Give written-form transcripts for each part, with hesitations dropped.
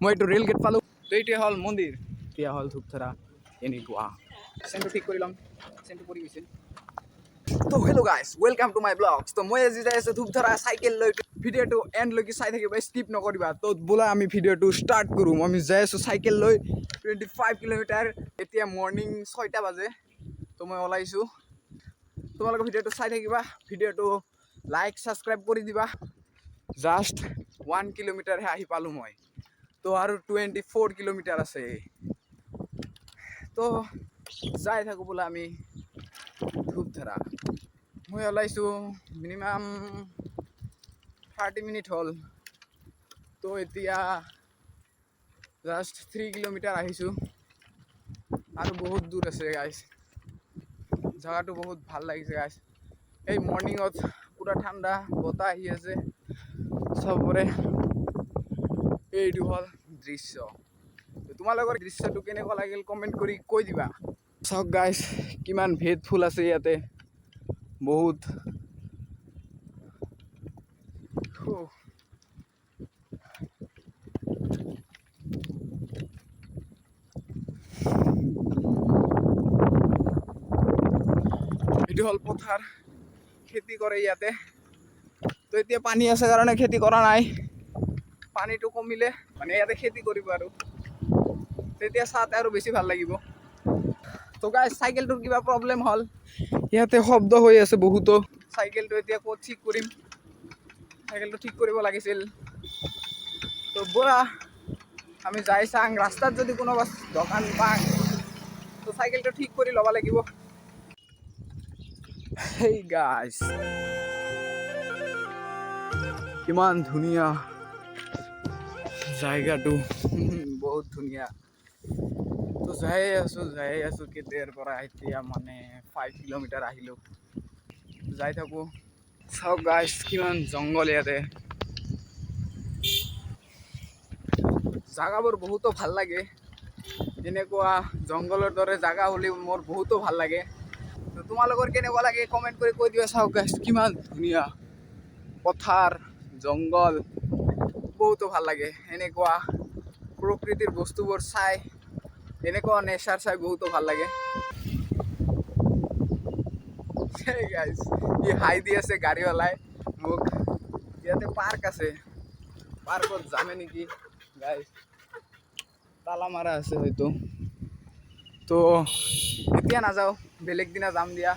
মই এইটো rail gate পালোঁ। তো এইটোৱে হ'ল মন্দিৰ, এতিয়া হ'ল ধূপধাৰা এনেকুৱা। চেণ্টটো ঠিক কৰি ল'ম, চেণ্টটো পৰি গৈছিল। তো hello' guys, welcome to my blog. তো মই আজি যাই আছোঁ ধূপধাৰা চাইকেল লৈ। ভিডিঅ'টো এণ্ডলৈকে চাই থাকিবা, স্কিপ নকৰিবা। তো বোলা আমি ভিডিঅ'টো ষ্টাৰ্ট কৰোঁ। আমি যাই আছোঁ চাইকেল লৈ 25 কিলোমিটাৰ। এতিয়া মৰ্ণিং 6টা বাজে। তো মই ওলাইছোঁ, তোমালোকে ভিডিঅ'টো চাই থাকিবা। ভিডিঅ'টো লাইক ছাবস্ক্ৰাইব কৰি দিবা। জাষ্ট 1 কিলোমিটাৰহে আহি পালোঁ মই, তো আৰু 24 কিলোমিটাৰ আছে। তো যাই থাকোঁ বোলা আমি ধূপধাৰা। মই ওলাইছোঁ মিনিমাম 30 মিনিট হ'ল। তো এতিয়া জাষ্ট 3 কিলোমিটাৰ আহিছোঁ, আৰু বহুত দূৰ আছে গাইজ। জাগাটো বহুত ভাল লাগিছে গাইজ। এই মৰ্ণিঙত পুৰা ঠাণ্ডা বতাহ আহি আছে চবৰে। এইটো হ'ল দৃশ্য। তোমালোকৰ দৃশ্যটো কেনেকুৱা লাগিল কমেণ্ট কৰি কৈ দিবা। চাওক গাইজ, কিমান ভেদ ফুল আছে ইয়াতে, বহুত। এইটো হ'ল পথাৰ, খেতি কৰে ইয়াতে। তো এতিয়া পানী আছে কাৰণে খেতি কৰা নাই, পানীটো কমিলে মানে ইয়াতে খেতি কৰিব আৰু তেতিয়া চাওঁতে আৰু বেছি ভাল লাগিব। তো গাইজ, চাইকেলটোৰ কিবা প্ৰব্লেম হ'ল, ইয়াতে শব্দ হৈ আছে বহুতো। চাইকেলটো এতিয়া ক'ত ঠিক কৰিম, চাইকেলটো ঠিক কৰিব লাগিছিল। তো ব'লা আমি যাই চাং, ৰাস্তাত যদি কোনোবা দোকান পাং তো চাইকেলটো ঠিক কৰি ল'ব লাগিব। হেই গাইজ, কিমান ধুনীয়া জায়গাটো, বহুত ধুনীয়া। তো যাই আছোঁ কেতিয়াৰ পৰা। এতিয়া মানে 5 কিলোমিটাৰ আহিলোঁ, যাই থাকোঁ। চাওক গাইজ, কিমান জংঘল ইয়াতে। জাগাবোৰ বহুতো ভাল লাগে, এনেকুৱা জংঘলৰ দৰে জাগা হ'লে মোৰ বহুতো ভাল লাগে। তো তোমালোকৰ কেনেকুৱা লাগে কমেণ্ট কৰি কৈ দিবা। চাওক গাইজ, কিমান ধুনীয়া পথাৰ, জংঘল, বহুতো ভাল লাগে। এনেকুৱা প্ৰকৃতিৰ বস্তুবোৰ চাই, এনেকুৱা নেচাৰ চাই বহুতো ভাল লাগে। গাইজ, ই হাই দি আছে গাড়ীৱালাই মোক। ইয়াতে পাৰ্ক আছে, পাৰ্কত যামে নেকি গাইজ, তালা মাৰা আছে হয়তো। তো এতিয়া নাযাওঁ, বেলেগ দিনা যাম দিয়া।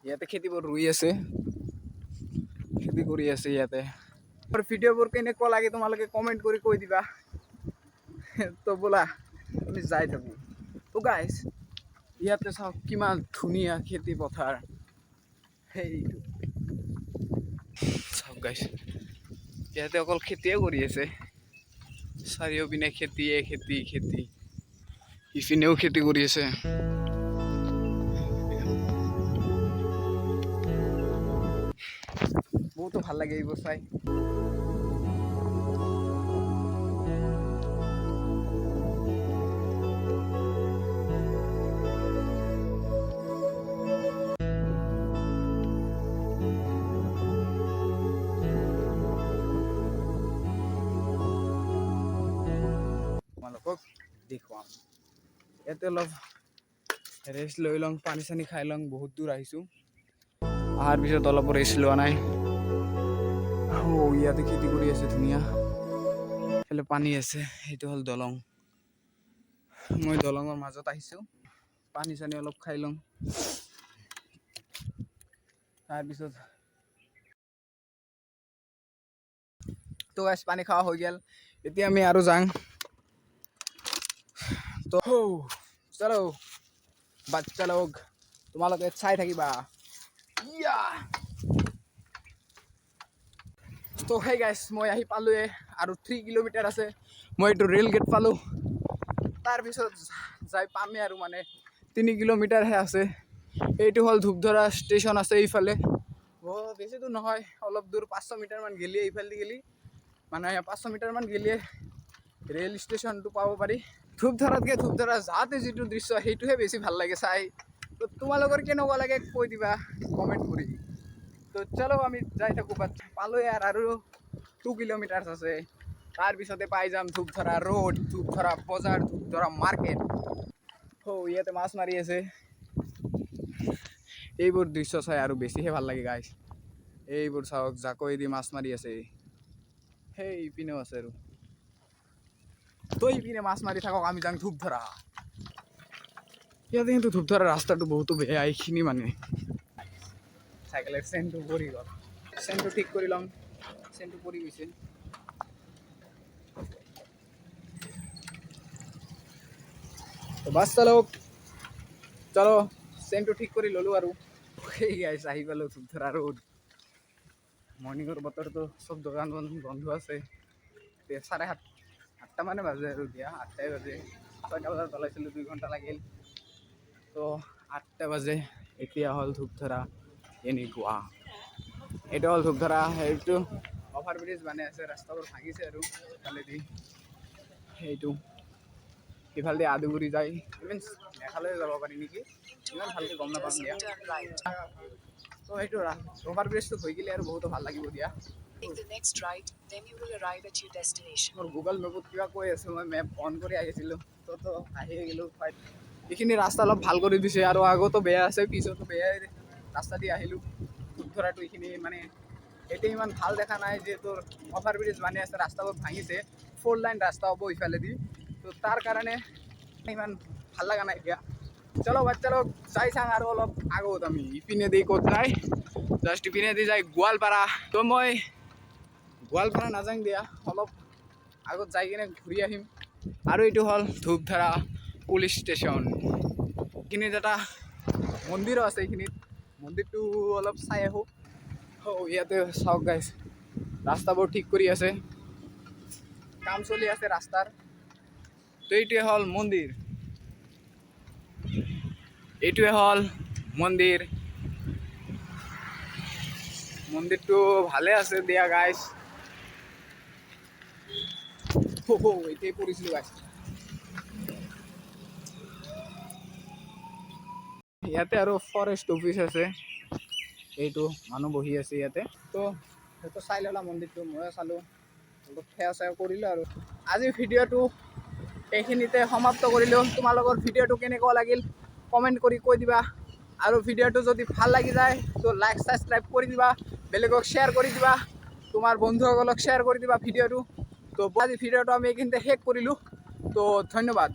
ইয়াতে খেতিবোৰ ৰুই আছে, খেতি কৰি আছে ইয়াতে। ভিডিঅ'বোৰ কেনেকুৱা লাগে তোমালোকে কমেণ্ট কৰি কৈ দিবা। তো বোলা আমি যাই থাকোঁ। তো গাইজ, ইয়াতে চাওক কিমান ধুনীয়া খেতি পথাৰ। সেইটো চাওক গাইজ, ইয়াতে অকল খেতিয়ে কৰি আছে, চাৰিওপিনে খেতিয়ে খেতি খেতি। ইপিনেও খেতি কৰি আছে। বহুতো ভাল লাগে এইবোৰ চাই। তোমালোকক দেখুৱাম, ইয়াতে অলপ ৰেষ্ট লৈ লওঁ, পানী চানী খাই লওঁ। বহুত দূৰ আহিছোঁ, অহাৰ পিছত অলপ ৰেষ্ট লোৱা নাই। ইয়াতে খেতি কৰি আছে ধুনীয়া, এইফালে পানী আছে। সেইটো হ'ল দলং, মই দলঙৰ মাজত আহিছোঁ। পানী চানী অলপ খাই লওঁ, তাৰপিছত তো গাইজ পানী খোৱা হৈ গ'ল। এতিয়া আমি আৰু যাং। তো চলো বাচ্চা লোক, তোমালোকে চাই থাকিবা। তো সেই গাইজ, মই আহি পালোঁৱে, আৰু 3 কিলোমিটাৰ আছে। মই এইটো ৰেল গেট পালোঁ, তাৰপিছত যাই পামেই আৰু মানে 3 কিলোমিটাৰহে আছে। এইটো হ'ল ধূপধাৰা ষ্টেচন আছে এইফালে। বেছি দূৰ নহয়, অলপ দূৰ, 500 মিটাৰমান গেলি এইফালেদি গেলি, মানে 500 মিটাৰমান গেলিয়ে ৰেল ষ্টেচনটো পাব পাৰি। ধূপধাৰাতকৈ ধূপধাৰা যাওঁতে যিটো দৃশ্য, সেইটোহে বেছি ভাল লাগে চাই। তো তোমালোকৰ কেনেকুৱা লাগে কৈ দিবা কমেণ্ট কৰি। তো চলো আমি যাই থাকোঁ, বাট পালোঁ আৰু 2 কিলোমিটাৰ আছে। তাৰপিছতে পাই যাম ধূপধৰা ৰোড, ধূপধৰা বজাৰ, ধূপধৰা মাৰ্কেট। ইয়াতে মাছ মাৰি আছে। এইবোৰ দৃশ্য চাই আৰু বেছিহে ভাল লাগে গাইছ। এইবোৰ চাওক, জাকৈ দি মাছ মাৰি আছে। সেই ইপিনেও আছে আৰু তই ইপিনে মাছ মাৰি থাকক, আমি যাম ধূপধৰা। ইয়াতে কিন্তু ধূপধৰা ৰাস্তাটো বহুতো বেয়া, এইখিনি মানে চাইকেলেৰ চেনটো পৰি গ'ল। চেনটো ঠিক কৰি ল'ম, চেনটো পৰি গৈছে। বাছ চালক চলো, চেনটো ঠিক কৰি ল'লোঁ আৰু সেই গাইছ আহি পালোঁ ধূপধৰা ৰোড। মৰ্ণিঙৰ বতৰটো চব দোকান বন্ধ আছে। 7:30 মানে বাজে আৰু এতিয়া 8টাই বাজে। 6টা বজাত ওলাইছিলোঁ, 2 ঘণ্টা লাগিল। তো 8টা বাজে, এতিয়া হ'ল ধূপধৰা এনেকুৱা। এইটো হ'ল ধূপধৰা, সেইটো অভাৰ ব্ৰিজ বনাই আছে, ৰাস্তাবোৰ ভাঙিছে আৰু ইফালেদি সেইটো সিফালেদি আদুগুৰি যায়, মিনছ মেঘালয় যাব পাৰি নেকি, ইমান ভালকৈ গম নাপাম দিয়া। তো সেইটো অভাৰ ব্ৰিজটো হৈ গ'লে আৰু বহুতো ভাল লাগিব দিয়া। মোৰ গুগল মেপত কিবা কৈ আছে, মই মেপ অন কৰি আহিছিলোঁ, তো আহি গ'লোঁ। এইখিনি ৰাস্তা অলপ ভাল কৰি দিছে, আৰু আগতো বেয়া আছে, পিছতো বেয়াই ৰাস্তা দি আহিলোঁ। ধূপধৰাটো এইখিনি মানে এতিয়া ইমান ভাল দেখা নাই, যে তোৰ অভাৰ ব্ৰিজ বানি আছে, ৰাস্তাবোৰ ভাঙিছে, 4 লাইন ৰাস্তা হ'ব ইফালেদি, তো তাৰ কাৰণে ইমান ভাল লগা নাই এতিয়া। চলো বাচ্চালোক যাই চাং আৰু অলপ আগত, আমি ইপিনে দি ক'ত নাই, জাষ্ট ইপিনে দি যাই গোৱালপাৰা। তো মই গোৱালপাৰা নাযাওঁ দিয়া, অলপ আগত যাই কিনে ঘূৰি আহিম। আৰু এইটো হ'ল ধূপধৰা পুলিচ ষ্টেচন। এইখিনিত এটা মন্দিৰো আছে, এইখিনিত মন্দিৰটো অলপ চাই আহোঁ। ইয়াতে চাওক গাইছ, ৰাস্তাবোৰ ঠিক কৰি আছে, কাম চলি আছে ৰাস্তাৰ। তো এইটোৱে হ'ল মন্দিৰ, এইটোৱে হ'ল মন্দিৰ। মন্দিৰটো ভালে আছে দিয়া গাইছ। এতিয়াই পৰিছিলোঁ গাইছ। ইয়াতে আৰু ফৰেষ্ট অফিচ আছে, এইটো মানুহ বহি আছে ইয়াতে। তো সেইটো চাই ল'লা মন্দিৰটো, ময়ো চালোঁ, অলপ সেৱা চেৱা কৰিলোঁ। আৰু আজিৰ ভিডিঅ'টো এইখিনিতে সমাপ্ত কৰিলোঁ। তোমালোকৰ ভিডিঅ'টো কেনেকুৱা লাগিল কমেণ্ট কৰি কৈ দিবা। আৰু ভিডিঅ'টো যদি ভাল লাগি যায় তো লাইক ছাবস্ক্ৰাইব কৰি দিবা, বেলেগক শ্বেয়াৰ কৰি দিবা, তোমাৰ বন্ধুসকলক শ্বেয়াৰ কৰি দিবা ভিডিঅ'টো। তো আজি ভিডিঅ'টো আমি এইখিনিতে শেষ কৰিলোঁ। তো ধন্যবাদ।